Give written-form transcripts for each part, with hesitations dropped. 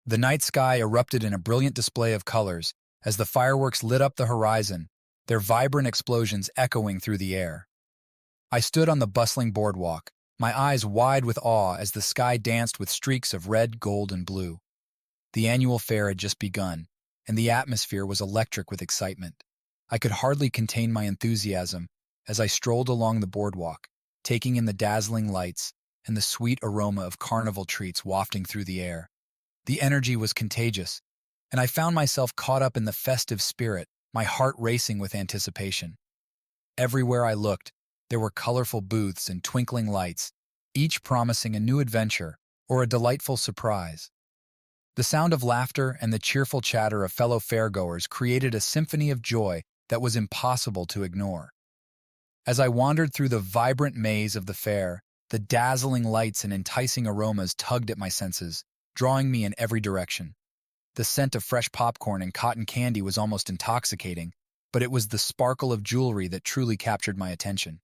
The night sky erupted in a brilliant display of colors as the fireworks lit up the horizon, their vibrant explosions echoing through the air. I stood on the bustling boardwalk, my eyes wide with awe as the sky danced with streaks of red, gold, and blue. The annual fair had just begun, and the atmosphere was electric with excitement. I could hardly contain my enthusiasm as I strolled along the boardwalk, taking in the dazzling lights and the sweet aroma of carnival treats wafting through the air. The energy was contagious, and I found myself caught up in the festive spirit, my heart racing with anticipation. Everywhere I looked, there were colorful booths and twinkling lights, each promising a new adventure or a delightful surprise. The sound of laughter and the cheerful chatter of fellow fairgoers created a symphony of joy that was impossible to ignore. As I wandered through the vibrant maze of the fair, the dazzling lights and enticing aromas tugged at my senses, drawing me in every direction. The scent of fresh popcorn and cotton candy was almost intoxicating, but it was the sparkle of jewelry that truly captured my attention.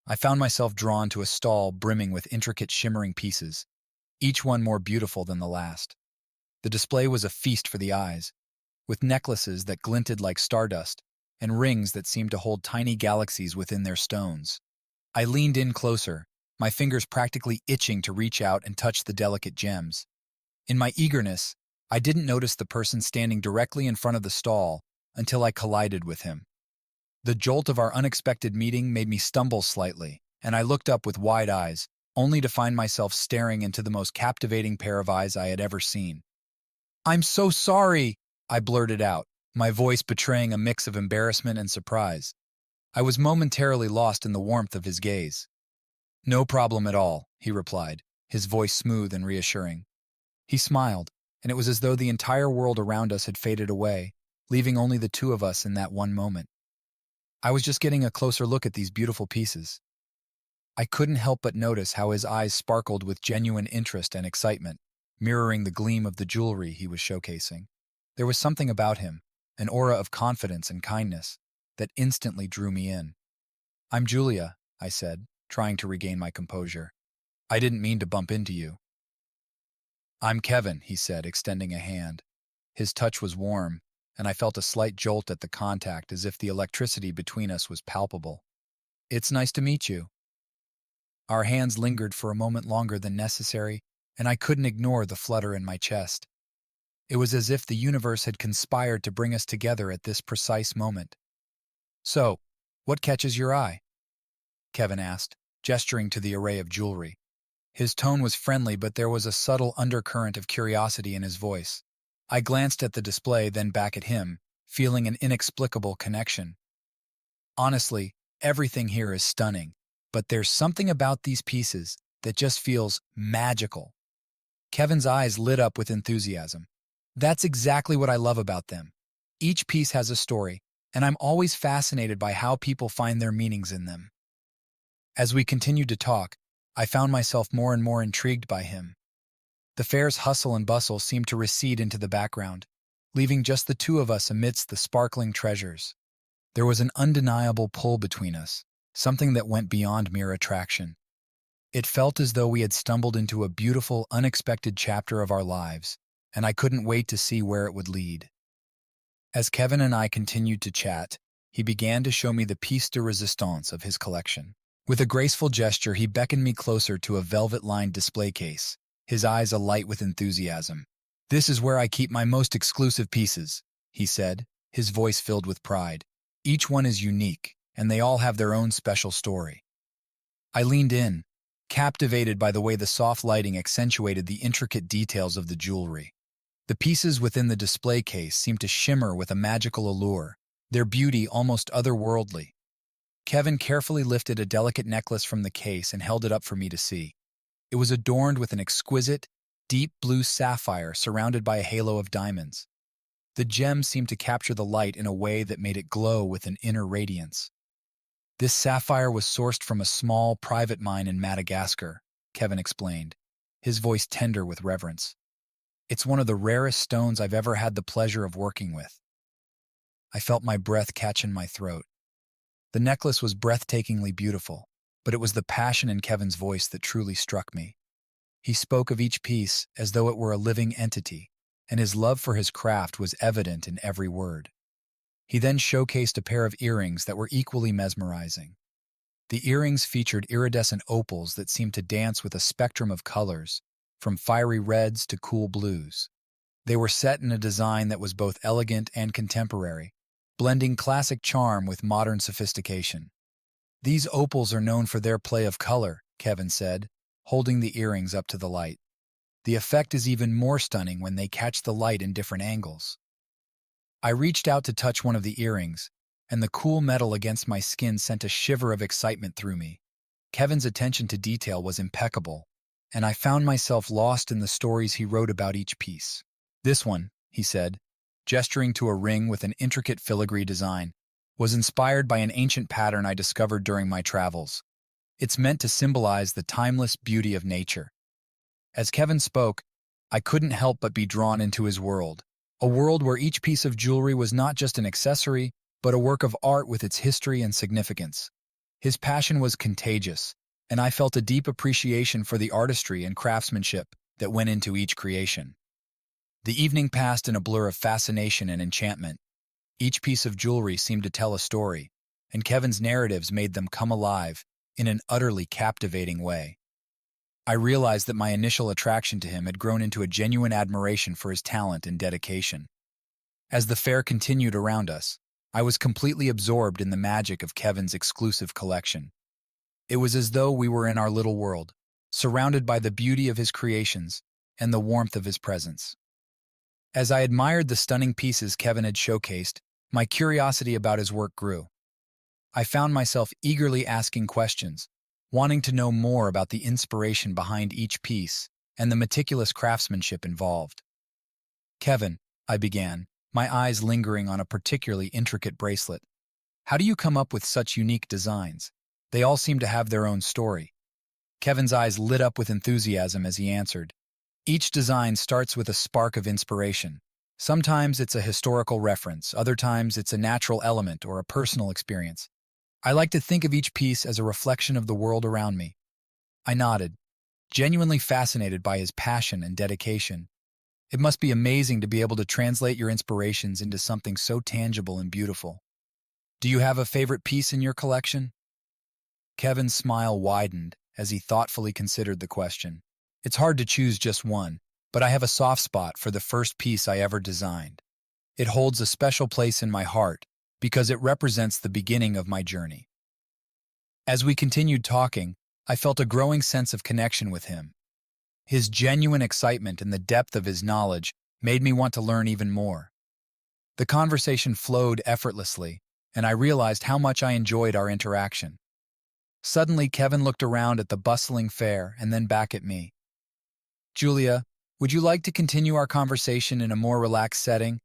I found myself drawn to a stall brimming with intricate shimmering pieces, each one more beautiful than the last. The display was a feast for the eyes, with necklaces that glinted like stardust and rings that seemed to hold tiny galaxies within their stones. I leaned in closer, my fingers practically itching to reach out and touch the delicate gems. In my eagerness, I didn't notice the person standing directly in front of the stall until I collided with him. The jolt of our unexpected meeting made me stumble slightly, and I looked up with wide eyes, only to find myself staring into the most captivating pair of eyes I had ever seen. "I'm so sorry," I blurted out, my voice betraying a mix of embarrassment and surprise. I was momentarily lost in the warmth of his gaze. "No problem at all," he replied, his voice smooth and reassuring. He smiled, and it was as though the entire world around us had faded away, leaving only the two of us in that one moment. I was just getting a closer look at these beautiful pieces. I couldn't help but notice how his eyes sparkled with genuine interest and excitement, mirroring the gleam of the jewelry he was showcasing. There was something about him, an aura of confidence and kindness, that instantly drew me in. "I'm Julia," I said, trying to regain my composure. "I didn't mean to bump into you." "I'm Kevin," he said, extending a hand. His touch was warm, and I felt a slight jolt at the contact as if the electricity between us was palpable. "It's nice to meet you." Our hands lingered for a moment longer than necessary, and I couldn't ignore the flutter in my chest. It was as if the universe had conspired to bring us together at this precise moment. "So, what catches your eye?" Kevin asked, gesturing to the array of jewelry. His tone was friendly, but there was a subtle undercurrent of curiosity in his voice. I glanced at the display, then back at him, feeling an inexplicable connection. "Honestly, everything here is stunning, but there's something about these pieces that just feels magical." Kevin's eyes lit up with enthusiasm. "That's exactly what I love about them. Each piece has a story, and I'm always fascinated by how people find their meanings in them." As we continued to talk, I found myself more and more intrigued by him. The fair's hustle and bustle seemed to recede into the background, leaving just the two of us amidst the sparkling treasures. There was an undeniable pull between us, something that went beyond mere attraction. It felt as though we had stumbled into a beautiful, unexpected chapter of our lives, and I couldn't wait to see where it would lead. As Kevin and I continued to chat, he began to show me the piece de resistance of his collection. With a graceful gesture, he beckoned me closer to a velvet-lined display case, his eyes alight with enthusiasm. "This is where I keep my most exclusive pieces," he said, his voice filled with pride. "Each one is unique, and they all have their own special story." I leaned in, captivated by the way the soft lighting accentuated the intricate details of the jewelry. The pieces within the display case seemed to shimmer with a magical allure, their beauty almost otherworldly. Kevin carefully lifted a delicate necklace from the case and held it up for me to see. It was adorned with an exquisite, deep blue sapphire surrounded by a halo of diamonds. The gem seemed to capture the light in a way that made it glow with an inner radiance. "This sapphire was sourced from a small, private mine in Madagascar," Kevin explained, his voice tender with reverence. "It's one of the rarest stones I've ever had the pleasure of working with." I felt my breath catch in my throat. The necklace was breathtakingly beautiful, but it was the passion in Kevin's voice that truly struck me. He spoke of each piece as though it were a living entity, and his love for his craft was evident in every word. He then showcased a pair of earrings that were equally mesmerizing. The earrings featured iridescent opals that seemed to dance with a spectrum of colors, from fiery reds to cool blues. They were set in a design that was both elegant and contemporary, blending classic charm with modern sophistication. "These opals are known for their play of color," Kevin said, holding the earrings up to the light. "The effect is even more stunning when they catch the light in different angles." I reached out to touch one of the earrings, and the cool metal against my skin sent a shiver of excitement through me. Kevin's attention to detail was impeccable, and I found myself lost in the stories he wrote about each piece. "This one," he said, gesturing to a ring with an intricate filigree design, "was inspired by an ancient pattern I discovered during my travels. It's meant to symbolize the timeless beauty of nature." As Kevin spoke, I couldn't help but be drawn into his world, a world where each piece of jewelry was not just an accessory, but a work of art with its history and significance. His passion was contagious, and I felt a deep appreciation for the artistry and craftsmanship that went into each creation. The evening passed in a blur of fascination and enchantment. Each piece of jewelry seemed to tell a story, and Kevin's narratives made them come alive in an utterly captivating way. I realized that my initial attraction to him had grown into a genuine admiration for his talent and dedication. As the fair continued around us, I was completely absorbed in the magic of Kevin's exclusive collection. It was as though we were in our little world, surrounded by the beauty of his creations and the warmth of his presence. As I admired the stunning pieces Kevin had showcased, my curiosity about his work grew. I found myself eagerly asking questions, wanting to know more about the inspiration behind each piece and the meticulous craftsmanship involved. "Kevin," I began, my eyes lingering on a particularly intricate bracelet, "how do you come up with such unique designs? They all seem to have their own story." Kevin's eyes lit up with enthusiasm as he answered, "Each design starts with a spark of inspiration. Sometimes it's a historical reference, other times it's a natural element or a personal experience. I like to think of each piece as a reflection of the world around me." I nodded, genuinely fascinated by his passion and dedication. It must be amazing to be able to translate your inspirations into something so tangible and beautiful. "Do you have a favorite piece in your collection?" Kevin's smile widened as he thoughtfully considered the question. "It's hard to choose just one, but I have a soft spot for the first piece I ever designed. It holds a special place in my heart because it represents the beginning of my journey." As we continued talking, I felt a growing sense of connection with him. His genuine excitement and the depth of his knowledge made me want to learn even more. The conversation flowed effortlessly, and I realized how much I enjoyed our interaction. Suddenly, Kevin looked around at the bustling fair and then back at me. "Julia, would you like to continue our conversation in a more relaxed setting?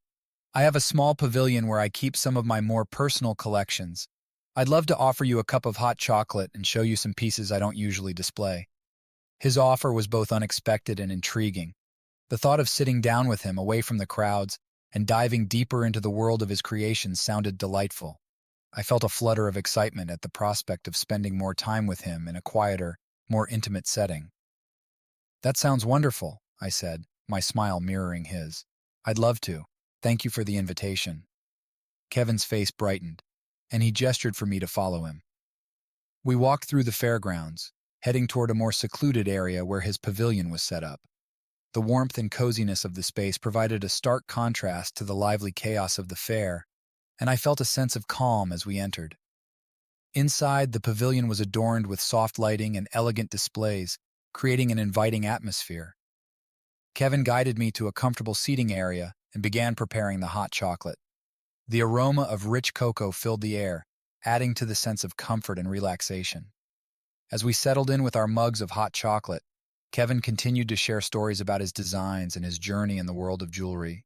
I have a small pavilion where I keep some of my more personal collections. I'd love to offer you a cup of hot chocolate and show you some pieces I don't usually display." His offer was both unexpected and intriguing. The thought of sitting down with him away from the crowds and diving deeper into the world of his creations sounded delightful. I felt a flutter of excitement at the prospect of spending more time with him in a quieter, more intimate setting. "That sounds wonderful," I said, my smile mirroring his. "I'd love to. Thank you for the invitation." Kevin's face brightened, and he gestured for me to follow him. We walked through the fairgrounds, heading toward a more secluded area where his pavilion was set up. The warmth and coziness of the space provided a stark contrast to the lively chaos of the fair, and I felt a sense of calm as we entered. Inside, the pavilion was adorned with soft lighting and elegant displays, creating an inviting atmosphere. Kevin guided me to a comfortable seating area and began preparing the hot chocolate. The aroma of rich cocoa filled the air, adding to the sense of comfort and relaxation. As we settled in with our mugs of hot chocolate, Kevin continued to share stories about his designs and his journey in the world of jewelry.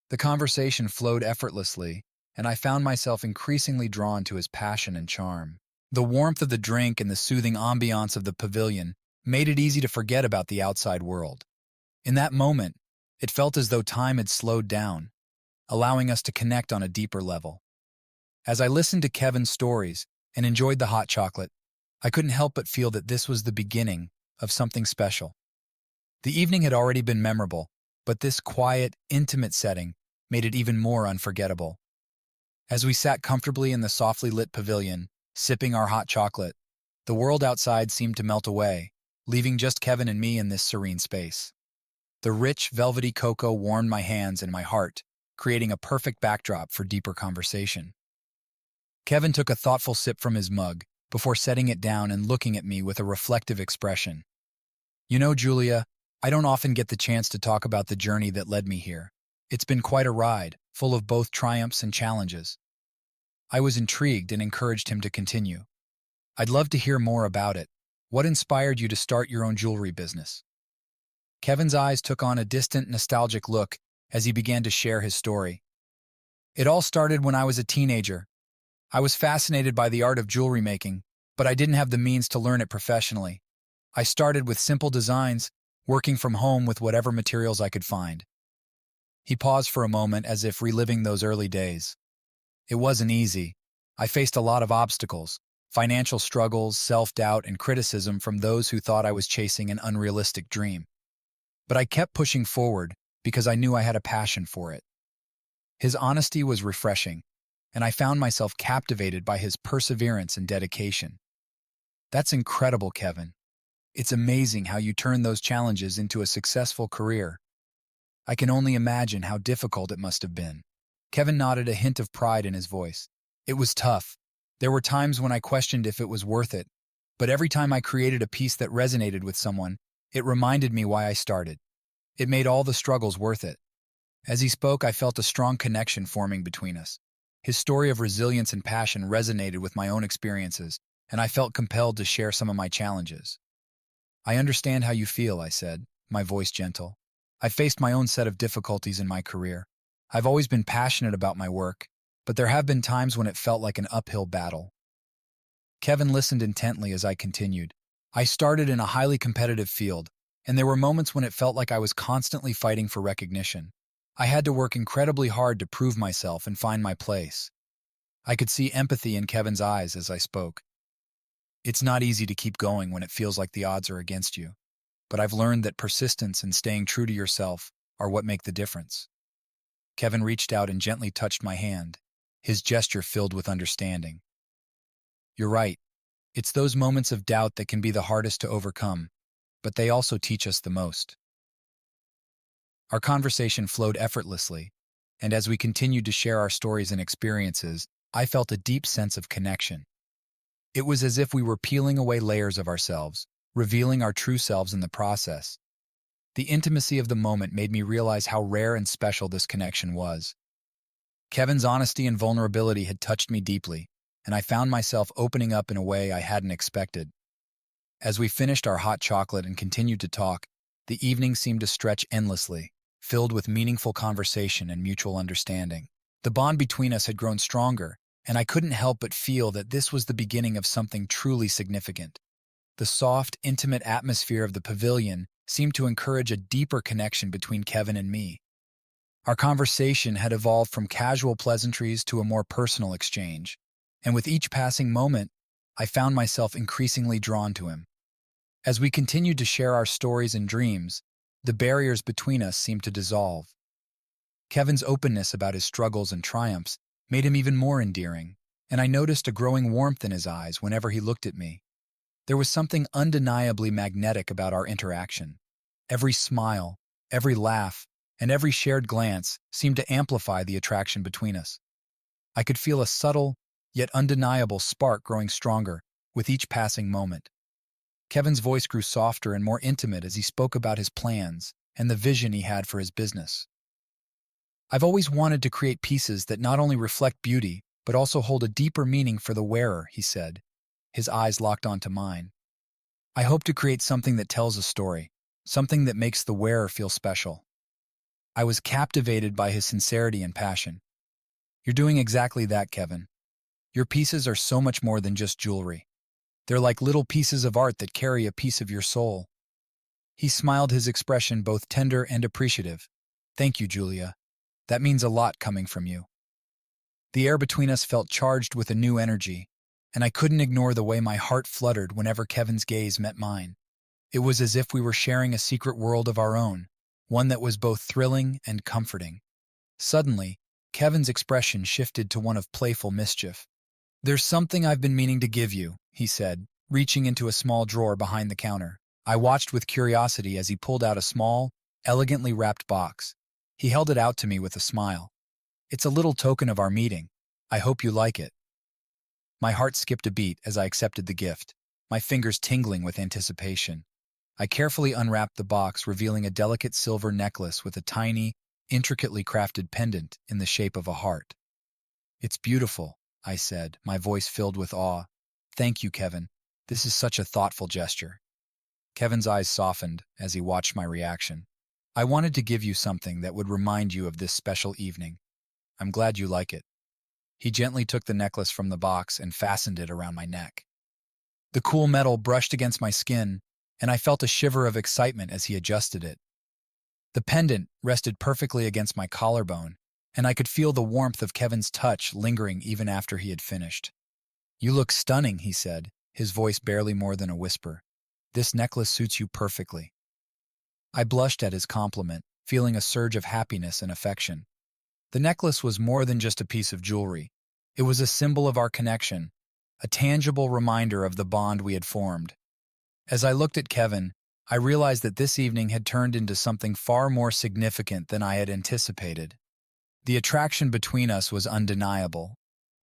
The conversation flowed effortlessly, and I found myself increasingly drawn to his passion and charm. The warmth of the drink and the soothing ambiance of the pavilion made it easy to forget about the outside world. In that moment, it felt as though time had slowed down, allowing us to connect on a deeper level. As I listened to Kevin's stories and enjoyed the hot chocolate, I couldn't help but feel that this was the beginning of something special. The evening had already been memorable, but this quiet, intimate setting made it even more unforgettable. As we sat comfortably in the softly lit pavilion, sipping our hot chocolate, the world outside seemed to melt away, leaving just Kevin and me in this serene space. The rich, velvety cocoa warmed my hands and my heart, creating a perfect backdrop for deeper conversation. Kevin took a thoughtful sip from his mug before setting it down and looking at me with a reflective expression. You know, Julia, I don't often get the chance to talk about the journey that led me here. It's been quite a ride, full of both triumphs and challenges. I was intrigued and encouraged him to continue. I'd love to hear more about it. What inspired you to start your own jewelry business? Kevin's eyes took on a distant, nostalgic look as he began to share his story. It all started when I was a teenager. I was fascinated by the art of jewelry making, but I didn't have the means to learn it professionally. I started with simple designs, working from home with whatever materials I could find. He paused for a moment as if reliving those early days. It wasn't easy. I faced a lot of obstacles, financial struggles, self-doubt, and criticism from those who thought I was chasing an unrealistic dream. But I kept pushing forward because I knew I had a passion for it. His honesty was refreshing, and I found myself captivated by his perseverance and dedication. That's incredible, Kevin. It's amazing how you turn those challenges into a successful career. I can only imagine how difficult it must have been. Kevin nodded, a hint of pride in his voice. It was tough. There were times when I questioned if it was worth it, but every time I created a piece that resonated with someone, it reminded me why I started. It made all the struggles worth it. As he spoke, I felt a strong connection forming between us. His story of resilience and passion resonated with my own experiences, and I felt compelled to share some of my challenges. I understand how you feel, I said, my voice gentle. I faced my own set of difficulties in my career. I've always been passionate about my work, but there have been times when it felt like an uphill battle. Kevin listened intently as I continued. I started in a highly competitive field, and there were moments when it felt like I was constantly fighting for recognition. I had to work incredibly hard to prove myself and find my place. I could see empathy in Kevin's eyes as I spoke. It's not easy to keep going when it feels like the odds are against you, but I've learned that persistence and staying true to yourself are what make the difference. Kevin reached out and gently touched my hand, his gesture filled with understanding. You're right. It's those moments of doubt that can be the hardest to overcome, but they also teach us the most. Our conversation flowed effortlessly, and as we continued to share our stories and experiences, I felt a deep sense of connection. It was as if we were peeling away layers of ourselves, revealing our true selves in the process. The intimacy of the moment made me realize how rare and special this connection was. Kevin's honesty and vulnerability had touched me deeply, and I found myself opening up in a way I hadn't expected. As we finished our hot chocolate and continued to talk, the evening seemed to stretch endlessly, filled with meaningful conversation and mutual understanding. The bond between us had grown stronger, and I couldn't help but feel that this was the beginning of something truly significant. The soft, intimate atmosphere of the pavilion seemed to encourage a deeper connection between Kevin and me. Our conversation had evolved from casual pleasantries to a more personal exchange, and with each passing moment, I found myself increasingly drawn to him. As we continued to share our stories and dreams, the barriers between us seemed to dissolve. Kevin's openness about his struggles and triumphs made him even more endearing, and I noticed a growing warmth in his eyes whenever he looked at me. There was something undeniably magnetic about our interaction. Every smile, every laugh, and every shared glance seemed to amplify the attraction between us. I could feel a subtle, yet undeniable spark growing stronger with each passing moment. Kevin's voice grew softer and more intimate as he spoke about his plans and the vision he had for his business. I've always wanted to create pieces that not only reflect beauty, but also hold a deeper meaning for the wearer, he said, his eyes locked onto mine. I hope to create something that tells a story, something that makes the wearer feel special. I was captivated by his sincerity and passion. You're doing exactly that, Kevin. Your pieces are so much more than just jewelry. They're like little pieces of art that carry a piece of your soul. He smiled, his expression both tender and appreciative. Thank you, Julia. That means a lot coming from you. The air between us felt charged with a new energy, and I couldn't ignore the way my heart fluttered whenever Kevin's gaze met mine. It was as if we were sharing a secret world of our own, one that was both thrilling and comforting. Suddenly, Kevin's expression shifted to one of playful mischief. "There's something I've been meaning to give you," he said, reaching into a small drawer behind the counter. I watched with curiosity as he pulled out a small, elegantly wrapped box. He held it out to me with a smile. "It's a little token of our meeting. I hope you like it." My heart skipped a beat as I accepted the gift, my fingers tingling with anticipation. I carefully unwrapped the box, revealing a delicate silver necklace with a tiny, intricately crafted pendant in the shape of a heart. "It's beautiful," I said, my voice filled with awe. "Thank you, Kevin. This is such a thoughtful gesture." Kevin's eyes softened as he watched my reaction. "I wanted to give you something that would remind you of this special evening. I'm glad you like it." He gently took the necklace from the box and fastened it around my neck. The cool metal brushed against my skin, and I felt a shiver of excitement as he adjusted it. The pendant rested perfectly against my collarbone, and I could feel the warmth of Kevin's touch lingering even after he had finished. "You look stunning," he said, his voice barely more than a whisper. "This necklace suits you perfectly." I blushed at his compliment, feeling a surge of happiness and affection. The necklace was more than just a piece of jewelry. It was a symbol of our connection, a tangible reminder of the bond we had formed. As I looked at Kevin, I realized that this evening had turned into something far more significant than I had anticipated. The attraction between us was undeniable,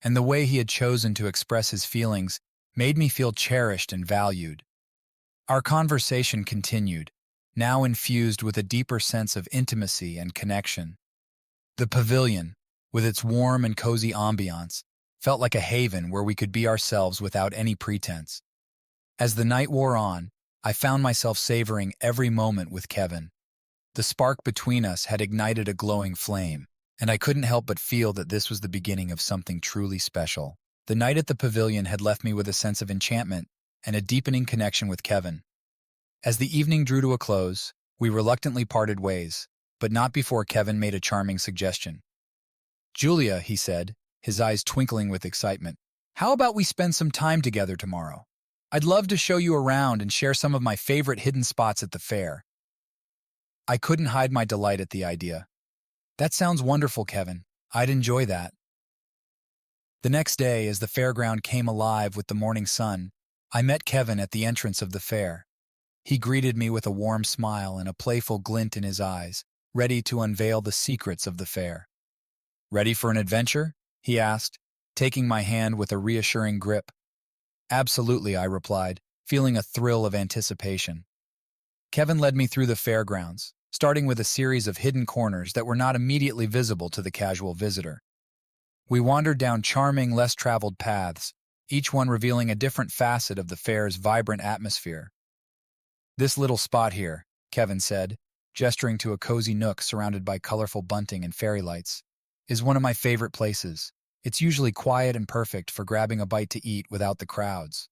and the way he had chosen to express his feelings made me feel cherished and valued. Our conversation continued, now infused with a deeper sense of intimacy and connection. The pavilion, with its warm and cozy ambiance, felt like a haven where we could be ourselves without any pretense. As the night wore on, I found myself savoring every moment with Kevin. The spark between us had ignited a glowing flame, and I couldn't help but feel that this was the beginning of something truly special. The night at the pavilion had left me with a sense of enchantment and a deepening connection with Kevin. As the evening drew to a close, we reluctantly parted ways, but not before Kevin made a charming suggestion. "Julia," he said, his eyes twinkling with excitement, "how about we spend some time together tomorrow? I'd love to show you around and share some of my favorite hidden spots at the fair." I couldn't hide my delight at the idea. "That sounds wonderful, Kevin. I'd enjoy that." The next day, as the fairground came alive with the morning sun, I met Kevin at the entrance of the fair. He greeted me with a warm smile and a playful glint in his eyes, ready to unveil the secrets of the fair. "Ready for an adventure?" he asked, taking my hand with a reassuring grip. "Absolutely," I replied, feeling a thrill of anticipation. Kevin led me through the fairgrounds, starting with a series of hidden corners that were not immediately visible to the casual visitor. We wandered down charming, less-traveled paths, each one revealing a different facet of the fair's vibrant atmosphere. "This little spot here," Kevin said, gesturing to a cozy nook surrounded by colorful bunting and fairy lights, "is one of my favorite places. It's usually quiet and perfect for grabbing a bite to eat without the crowds."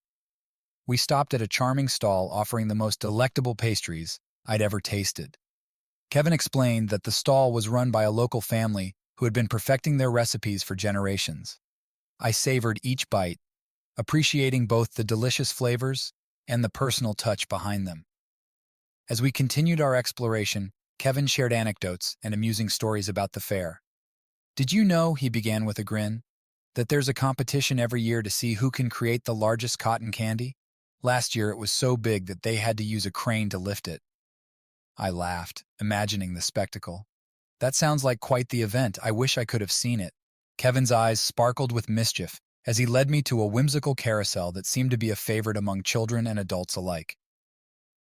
We stopped at a charming stall offering the most delectable pastries I'd ever tasted. Kevin explained that the stall was run by a local family who had been perfecting their recipes for generations. I savored each bite, appreciating both the delicious flavors and the personal touch behind them. As we continued our exploration, Kevin shared anecdotes and amusing stories about the fair. "Did you know," he began with a grin, "that there's a competition every year to see who can create the largest cotton candy? Last year it was so big that they had to use a crane to lift it." I laughed, imagining the spectacle. "That sounds like quite the event. I wish I could have seen it." Kevin's eyes sparkled with mischief as he led me to a whimsical carousel that seemed to be a favorite among children and adults alike.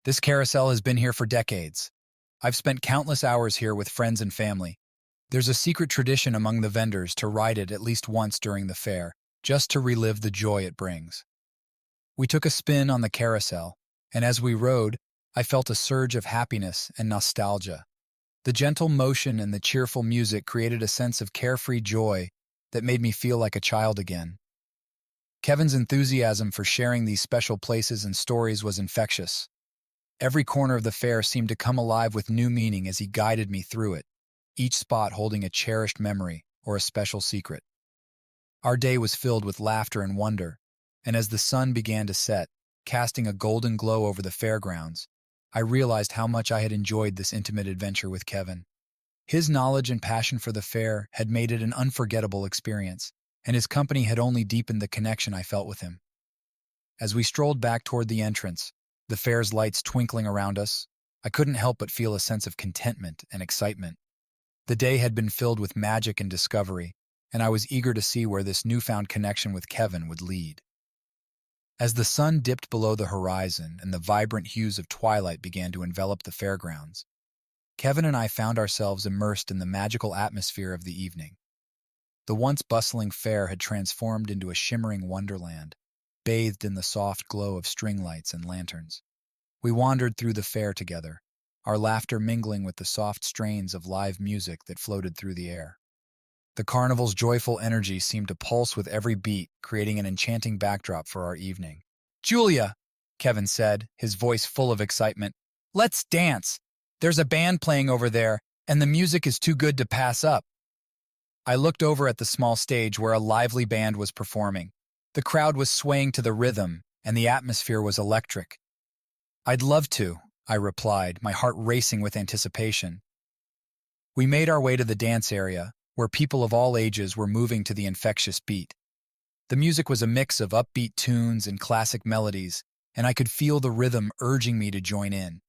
"This carousel has been here for decades. I've spent countless hours here with friends and family. There's a secret tradition among the vendors to ride it at least once during the fair, just to relive the joy it brings." We took a spin on the carousel, and as we rode, I felt a surge of happiness and nostalgia. The gentle motion and the cheerful music created a sense of carefree joy that made me feel like a child again. Kevin's enthusiasm for sharing these special places and stories was infectious. Every corner of the fair seemed to come alive with new meaning as he guided me through it, each spot holding a cherished memory or a special secret. Our day was filled with laughter and wonder, and as the sun began to set, casting a golden glow over the fairgrounds, I realized how much I had enjoyed this intimate adventure with Kevin. His knowledge and passion for the fair had made it an unforgettable experience, and his company had only deepened the connection I felt with him. As we strolled back toward the entrance, the fair's lights twinkling around us, I couldn't help but feel a sense of contentment and excitement. The day had been filled with magic and discovery, and I was eager to see where this newfound connection with Kevin would lead. As the sun dipped below the horizon and the vibrant hues of twilight began to envelop the fairgrounds, Kevin and I found ourselves immersed in the magical atmosphere of the evening. The once bustling fair had transformed into a shimmering wonderland, bathed in the soft glow of string lights and lanterns. We wandered through the fair together, our laughter mingling with the soft strains of live music that floated through the air. The carnival's joyful energy seemed to pulse with every beat, creating an enchanting backdrop for our evening. "Julia," Kevin said, his voice full of excitement, "let's dance! There's a band playing over there, and the music is too good to pass up." I looked over at the small stage where a lively band was performing. The crowd was swaying to the rhythm, and the atmosphere was electric. "I'd love to," I replied, my heart racing with anticipation. We made our way to the dance area, where people of all ages were moving to the infectious beat. The music was a mix of upbeat tunes and classic melodies, and I could feel the rhythm urging me to join in.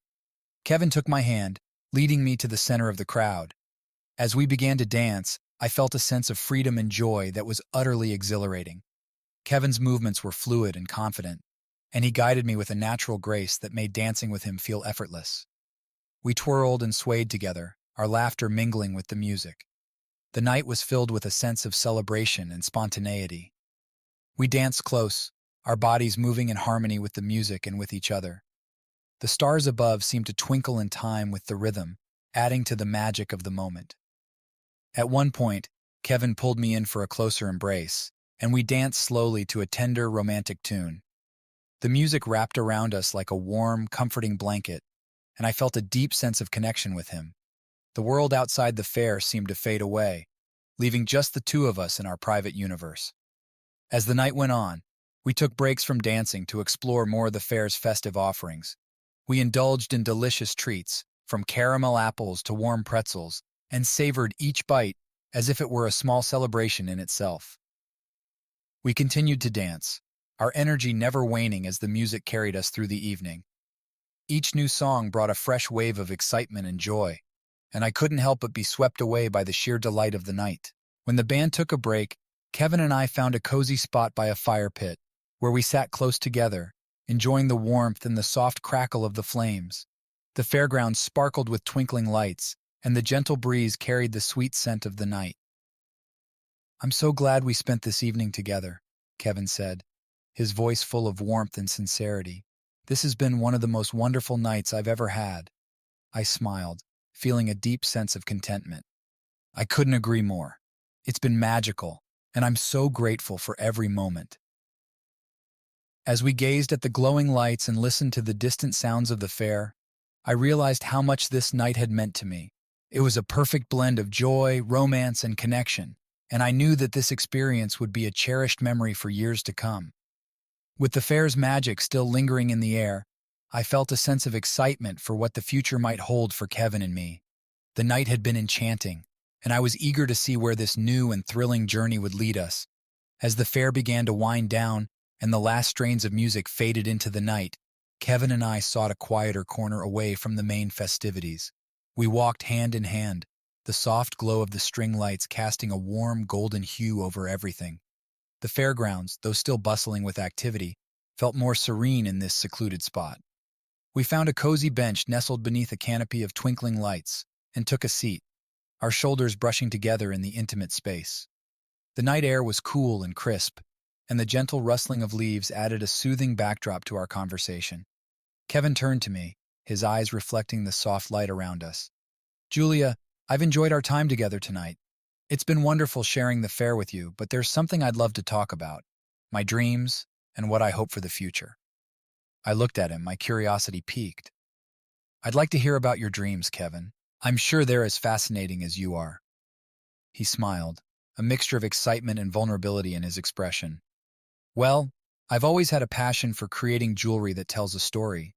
Kevin took my hand, leading me to the center of the crowd. As we began to dance, I felt a sense of freedom and joy that was utterly exhilarating. Kevin's movements were fluid and confident, and he guided me with a natural grace that made dancing with him feel effortless. We twirled and swayed together, our laughter mingling with the music. The night was filled with a sense of celebration and spontaneity. We danced close, our bodies moving in harmony with the music and with each other. The stars above seemed to twinkle in time with the rhythm, adding to the magic of the moment. At one point, Kevin pulled me in for a closer embrace, and we danced slowly to a tender, romantic tune. The music wrapped around us like a warm, comforting blanket, and I felt a deep sense of connection with him. The world outside the fair seemed to fade away, leaving just the two of us in our private universe. As the night went on, we took breaks from dancing to explore more of the fair's festive offerings. We indulged in delicious treats, from caramel apples to warm pretzels, and savored each bite as if it were a small celebration in itself. We continued to dance, our energy never waning as the music carried us through the evening. Each new song brought a fresh wave of excitement and joy, and I couldn't help but be swept away by the sheer delight of the night. When the band took a break, Kevin and I found a cozy spot by a fire pit, where we sat close together, enjoying the warmth and the soft crackle of the flames. The fairgrounds sparkled with twinkling lights, and the gentle breeze carried the sweet scent of the night. "I'm so glad we spent this evening together," Kevin said, his voice full of warmth and sincerity. "This has been one of the most wonderful nights I've ever had." I smiled, feeling a deep sense of contentment. "I couldn't agree more. It's been magical, and I'm so grateful for every moment." As we gazed at the glowing lights and listened to the distant sounds of the fair, I realized how much this night had meant to me. It was a perfect blend of joy, romance, and connection, and I knew that this experience would be a cherished memory for years to come. With the fair's magic still lingering in the air, I felt a sense of excitement for what the future might hold for Kevin and me. The night had been enchanting, and I was eager to see where this new and thrilling journey would lead us. As the fair began to wind down and the last strains of music faded into the night, Kevin and I sought a quieter corner away from the main festivities. We walked hand in hand, the soft glow of the string lights casting a warm golden hue over everything. The fairgrounds, though still bustling with activity, felt more serene in this secluded spot. We found a cozy bench nestled beneath a canopy of twinkling lights and took a seat, our shoulders brushing together in the intimate space. The night air was cool and crisp, and the gentle rustling of leaves added a soothing backdrop to our conversation. Kevin turned to me, his eyes reflecting the soft light around us. "Julia, I've enjoyed our time together tonight. It's been wonderful sharing the fair with you, but there's something I'd love to talk about: my dreams and what I hope for the future." I looked at him, my curiosity piqued. "I'd like to hear about your dreams, Kevin. I'm sure they're as fascinating as you are." He smiled, a mixture of excitement and vulnerability in his expression. "Well, I've always had a passion for creating jewelry that tells a story.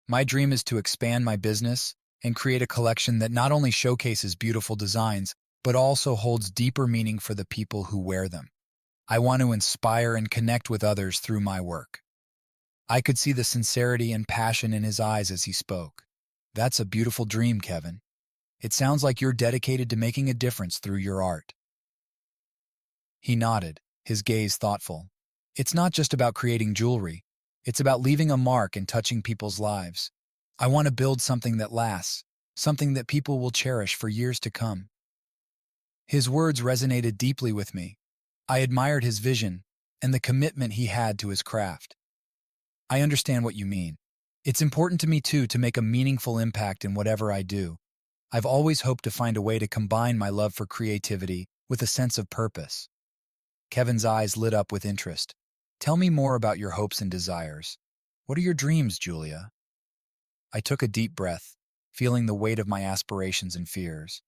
My dream is to expand my business and create a collection that not only showcases beautiful designs, but also holds deeper meaning for the people who wear them. I want to inspire and connect with others through my work. I could see the sincerity and passion in his eyes as he spoke. That's a beautiful dream, Kevin. It sounds like you're dedicated to making a difference through your art. He nodded, his gaze thoughtful. It's not just about creating jewelry. It's about leaving a mark and touching people's lives. I want to build something that lasts, something that people will cherish for years to come. His words resonated deeply with me. I admired his vision and the commitment he had to his craft. I understand what you mean. It's important to me too to make a meaningful impact in whatever I do. I've always hoped to find a way to combine my love for creativity with a sense of purpose. Kevin's eyes lit up with interest. Tell me more about your hopes and desires. What are your dreams, Julia? I took a deep breath, feeling the weight of my aspirations and fears.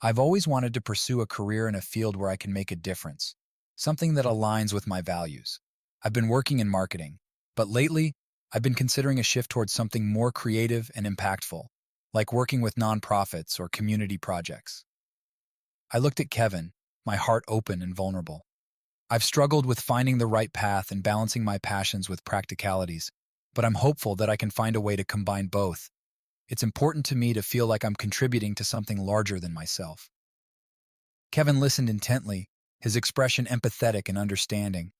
I've always wanted to pursue a career in a field where I can make a difference, something that aligns with my values. I've been working in marketing, but lately, I've been considering a shift towards something more creative and impactful, like working with nonprofits or community projects. I looked at Kevin, my heart open and vulnerable. I've struggled with finding the right path and balancing my passions with practicalities, but I'm hopeful that I can find a way to combine both. It's important to me to feel like I'm contributing to something larger than myself. Kevin listened intently, his expression empathetic and understanding.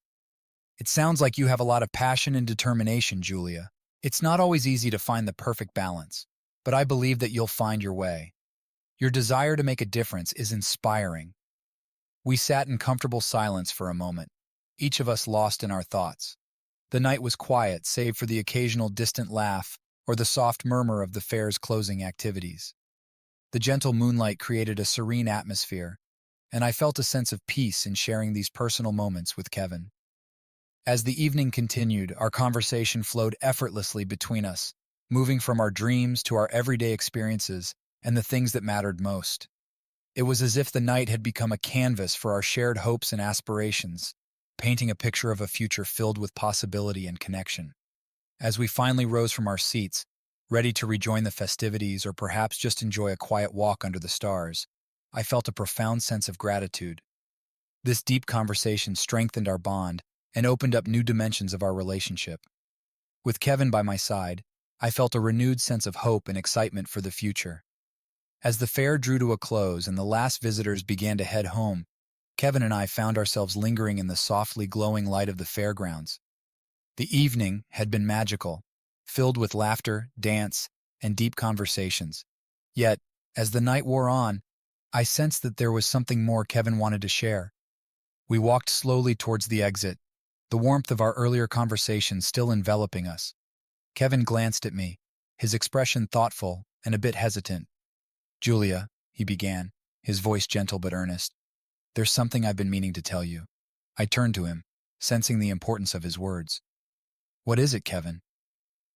It sounds like you have a lot of passion and determination, Julia. It's not always easy to find the perfect balance, but I believe that you'll find your way. Your desire to make a difference is inspiring. We sat in comfortable silence for a moment, each of us lost in our thoughts. The night was quiet, save for the occasional distant laugh or the soft murmur of the fair's closing activities. The gentle moonlight created a serene atmosphere, and I felt a sense of peace in sharing these personal moments with Kevin. As the evening continued, our conversation flowed effortlessly between us, moving from our dreams to our everyday experiences and the things that mattered most. It was as if the night had become a canvas for our shared hopes and aspirations, painting a picture of a future filled with possibility and connection. As we finally rose from our seats, ready to rejoin the festivities or perhaps just enjoy a quiet walk under the stars, I felt a profound sense of gratitude. This deep conversation strengthened our bond and opened up new dimensions of our relationship. With Kevin by my side, I felt a renewed sense of hope and excitement for the future. As the fair drew to a close and the last visitors began to head home, Kevin and I found ourselves lingering in the softly glowing light of the fairgrounds. The evening had been magical, filled with laughter, dance, and deep conversations. Yet, as the night wore on, I sensed that there was something more Kevin wanted to share. We walked slowly towards the exit, the warmth of our earlier conversation still enveloping us. Kevin glanced at me, his expression thoughtful and a bit hesitant. "Julia," he began, his voice gentle but earnest, "there's something I've been meaning to tell you." I turned to him, sensing the importance of his words. "What is it, Kevin?"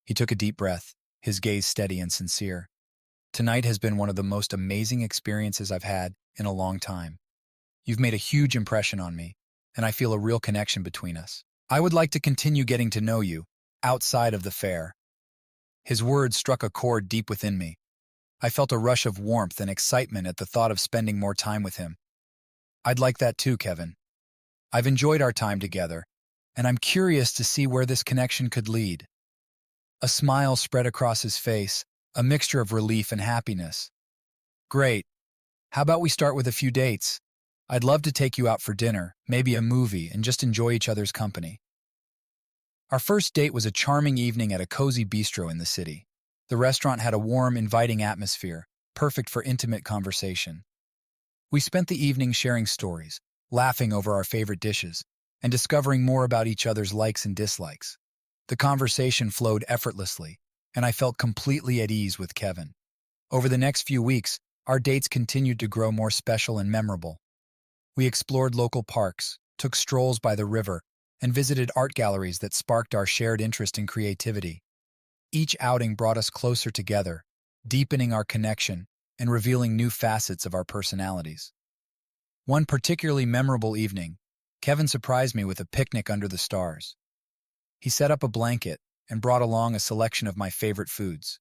He took a deep breath, his gaze steady and sincere. "Tonight has been one of the most amazing experiences I've had in a long time. You've made a huge impression on me, and I feel a real connection between us. I would like to continue getting to know you, outside of the fair." His words struck a chord deep within me. I felt a rush of warmth and excitement at the thought of spending more time with him. "I'd like that too, Kevin. I've enjoyed our time together, and I'm curious to see where this connection could lead." A smile spread across his face, a mixture of relief and happiness. "Great. How about we start with a few dates? I'd love to take you out for dinner, maybe a movie, and just enjoy each other's company." Our first date was a charming evening at a cozy bistro in the city. The restaurant had a warm, inviting atmosphere, perfect for intimate conversation. We spent the evening sharing stories, laughing over our favorite dishes, and discovering more about each other's likes and dislikes. The conversation flowed effortlessly, and I felt completely at ease with Kevin. Over the next few weeks, our dates continued to grow more special and memorable. We explored local parks, took strolls by the river, and visited art galleries that sparked our shared interest in creativity. Each outing brought us closer together, deepening our connection and revealing new facets of our personalities. One particularly memorable evening, Kevin surprised me with a picnic under the stars. He set up a blanket and brought along a selection of my favorite foods.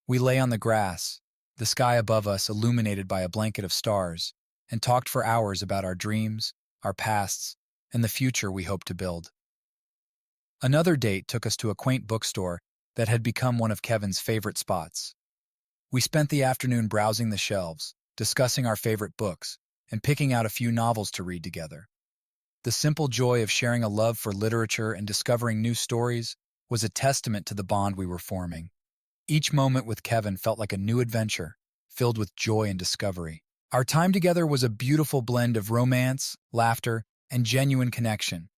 We lay on the grass, the sky above us illuminated by a blanket of stars, and talked for hours about our dreams, our pasts, and the future we hoped to build. Another date took us to a quaint bookstore that had become one of Kevin's favorite spots. We spent the afternoon browsing the shelves, discussing our favorite books, and picking out a few novels to read together. The simple joy of sharing a love for literature and discovering new stories was a testament to the bond we were forming. Each moment with Kevin felt like a new adventure, filled with joy and discovery. Our time together was a beautiful blend of romance, laughter, and genuine connection.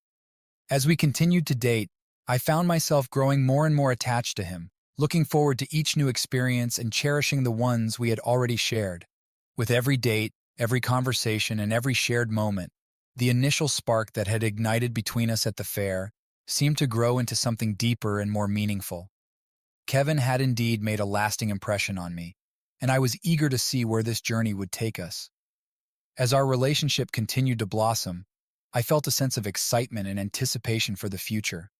As we continued to date, I found myself growing more and more attached to him, looking forward to each new experience and cherishing the ones we had already shared. With every date, every conversation, and every shared moment, the initial spark that had ignited between us at the fair seemed to grow into something deeper and more meaningful. Kevin had indeed made a lasting impression on me, and I was eager to see where this journey would take us. As our relationship continued to blossom, I felt a sense of excitement and anticipation for the future.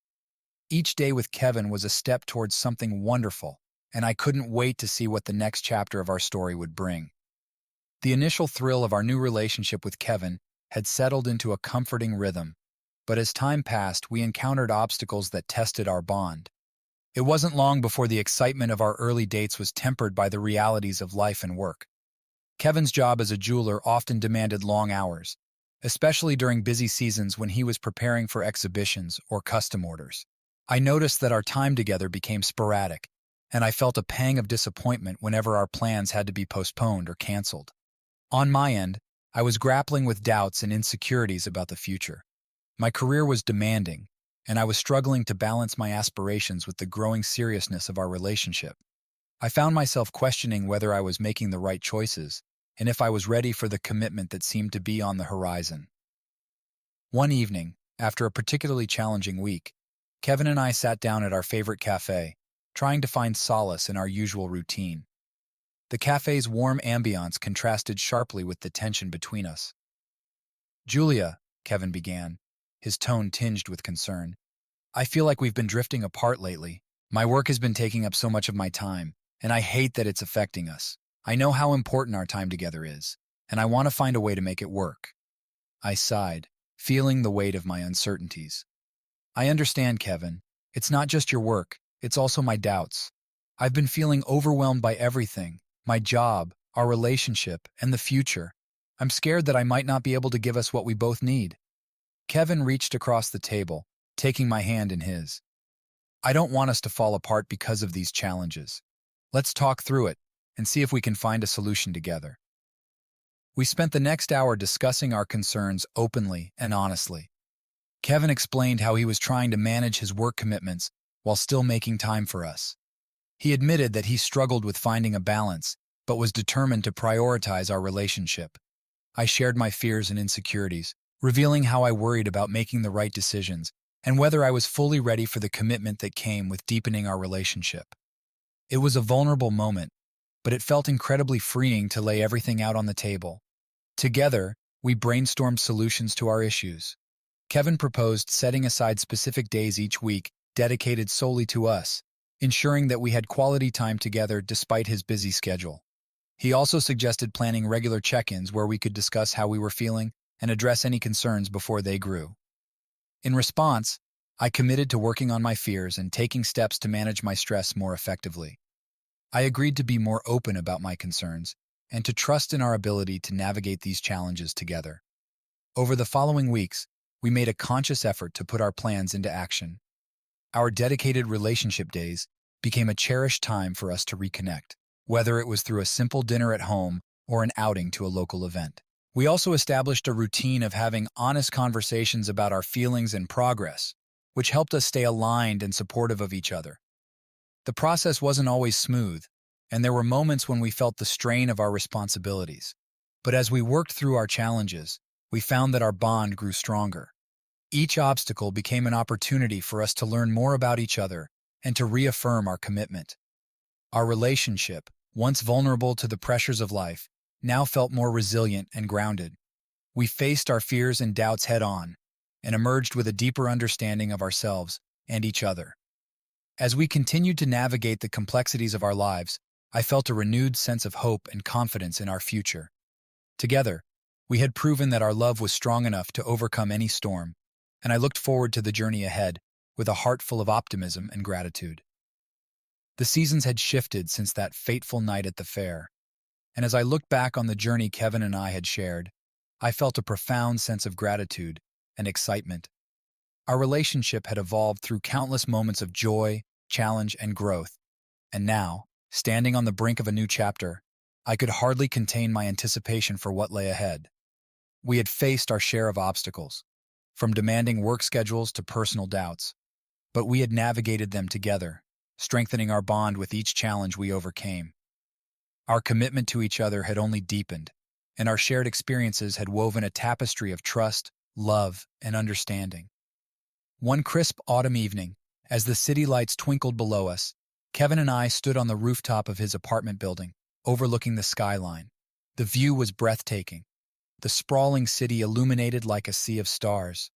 Each day with Kevin was a step towards something wonderful, and I couldn't wait to see what the next chapter of our story would bring. The initial thrill of our new relationship with Kevin had settled into a comforting rhythm, but as time passed, we encountered obstacles that tested our bond. It wasn't long before the excitement of our early dates was tempered by the realities of life and work. Kevin's job as a jeweler often demanded long hours, especially during busy seasons when he was preparing for exhibitions or custom orders. I noticed that our time together became sporadic, and I felt a pang of disappointment whenever our plans had to be postponed or canceled. On my end, I was grappling with doubts and insecurities about the future. My career was demanding, and I was struggling to balance my aspirations with the growing seriousness of our relationship. I found myself questioning whether I was making the right choices and if I was ready for the commitment that seemed to be on the horizon. One evening, after a particularly challenging week, Kevin and I sat down at our favorite cafe, trying to find solace in our usual routine. The cafe's warm ambiance contrasted sharply with the tension between us. "Julia," Kevin began, his tone tinged with concern, "I feel like we've been drifting apart lately. My work has been taking up so much of my time, and I hate that it's affecting us. I know how important our time together is, and I want to find a way to make it work." I sighed, feeling the weight of my uncertainties. "I understand, Kevin. It's not just your work, it's also my doubts. I've been feeling overwhelmed by everything, my job, our relationship, and the future. I'm scared that I might not be able to give us what we both need." Kevin reached across the table, taking my hand in his. "I don't want us to fall apart because of these challenges. Let's talk through it and see if we can find a solution together." We spent the next hour discussing our concerns openly and honestly. Kevin explained how he was trying to manage his work commitments while still making time for us. He admitted that he struggled with finding a balance, but was determined to prioritize our relationship. I shared my fears and insecurities, revealing how I worried about making the right decisions and whether I was fully ready for the commitment that came with deepening our relationship. It was a vulnerable moment, but it felt incredibly freeing to lay everything out on the table. Together, we brainstormed solutions to our issues. Kevin proposed setting aside specific days each week dedicated solely to us, ensuring that we had quality time together despite his busy schedule. He also suggested planning regular check-ins where we could discuss how we were feeling and address any concerns before they grew. In response, I committed to working on my fears and taking steps to manage my stress more effectively. I agreed to be more open about my concerns and to trust in our ability to navigate these challenges together. Over the following weeks, we made a conscious effort to put our plans into action. Our dedicated relationship days became a cherished time for us to reconnect, whether it was through a simple dinner at home or an outing to a local event. We also established a routine of having honest conversations about our feelings and progress, which helped us stay aligned and supportive of each other. The process wasn't always smooth, and there were moments when we felt the strain of our responsibilities. But as we worked through our challenges, we found that our bond grew stronger. Each obstacle became an opportunity for us to learn more about each other and to reaffirm our commitment. Our relationship, once vulnerable to the pressures of life, now felt more resilient and grounded. We faced our fears and doubts head-on and emerged with a deeper understanding of ourselves and each other. As we continued to navigate the complexities of our lives, I felt a renewed sense of hope and confidence in our future. Together, we had proven that our love was strong enough to overcome any storm, and I looked forward to the journey ahead with a heart full of optimism and gratitude. The seasons had shifted since that fateful night at the fair, and as I looked back on the journey Kevin and I had shared, I felt a profound sense of gratitude and excitement. Our relationship had evolved through countless moments of joy, challenge, and growth, and now, standing on the brink of a new chapter, I could hardly contain my anticipation for what lay ahead. We had faced our share of obstacles, from demanding work schedules to personal doubts, but we had navigated them together, strengthening our bond with each challenge we overcame. Our commitment to each other had only deepened, and our shared experiences had woven a tapestry of trust, love, and understanding. One crisp autumn evening, as the city lights twinkled below us, Kevin and I stood on the rooftop of his apartment building, overlooking the skyline. The view was breathtaking, the sprawling city illuminated like a sea of stars.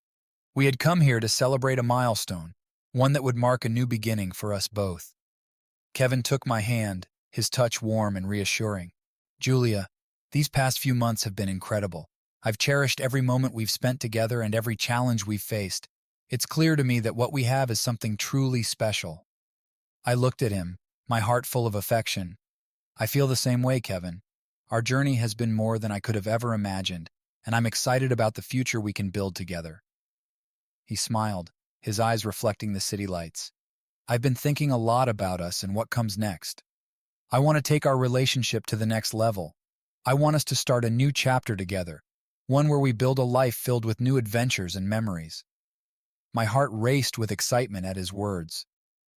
We had come here to celebrate a milestone, one that would mark a new beginning for us both. Kevin took my hand, his touch warm and reassuring. "Julia, these past few months have been incredible. I've cherished every moment we've spent together and every challenge we've faced. It's clear to me that what we have is something truly special." I looked at him, my heart full of affection. "I feel the same way, Kevin. Our journey has been more than I could have ever imagined, and I'm excited about the future we can build together." He smiled, his eyes reflecting the city lights. "I've been thinking a lot about us and what comes next. I want to take our relationship to the next level. I want us to start a new chapter together, one where we build a life filled with new adventures and memories." My heart raced with excitement at his words.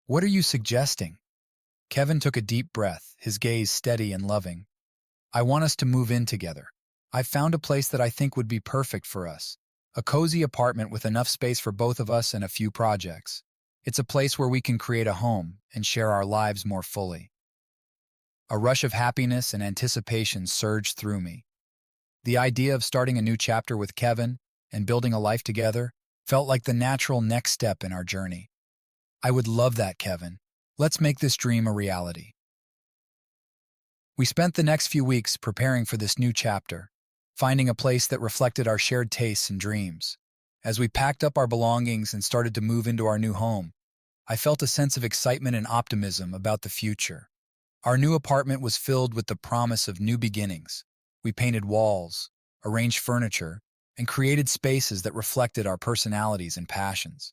"What are you suggesting?" Kevin took a deep breath, his gaze steady and loving. "I want us to move in together. I've found a place that I think would be perfect for us. A cozy apartment with enough space for both of us and a few projects. It's a place where we can create a home and share our lives more fully." A rush of happiness and anticipation surged through me. The idea of starting a new chapter with Kevin and building a life together felt like the natural next step in our journey. "I would love that, Kevin. Let's make this dream a reality." We spent the next few weeks preparing for this new chapter, finding a place that reflected our shared tastes and dreams. As we packed up our belongings and started to move into our new home, I felt a sense of excitement and optimism about the future. Our new apartment was filled with the promise of new beginnings. We painted walls, arranged furniture, and created spaces that reflected our personalities and passions.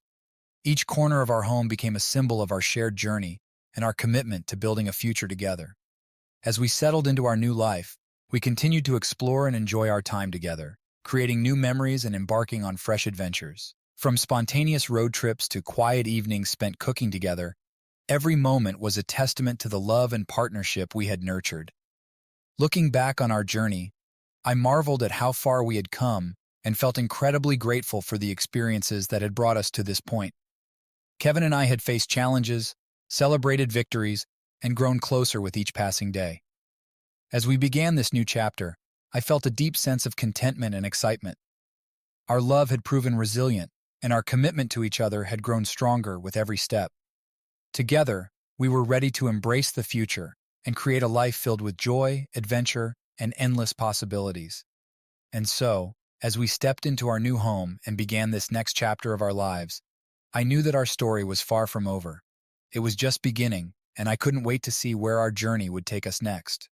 Each corner of our home became a symbol of our shared journey and our commitment to building a future together. As we settled into our new life, we continued to explore and enjoy our time together, creating new memories and embarking on fresh adventures. From spontaneous road trips to quiet evenings spent cooking together, every moment was a testament to the love and partnership we had nurtured. Looking back on our journey, I marveled at how far we had come and felt incredibly grateful for the experiences that had brought us to this point. Kevin and I had faced challenges, celebrated victories, and grown closer with each passing day. As we began this new chapter, I felt a deep sense of contentment and excitement. Our love had proven resilient, and our commitment to each other had grown stronger with every step. Together, we were ready to embrace the future and create a life filled with joy, adventure, and endless possibilities. And so, as we stepped into our new home and began this next chapter of our lives, I knew that our story was far from over. It was just beginning, and I couldn't wait to see where our journey would take us next.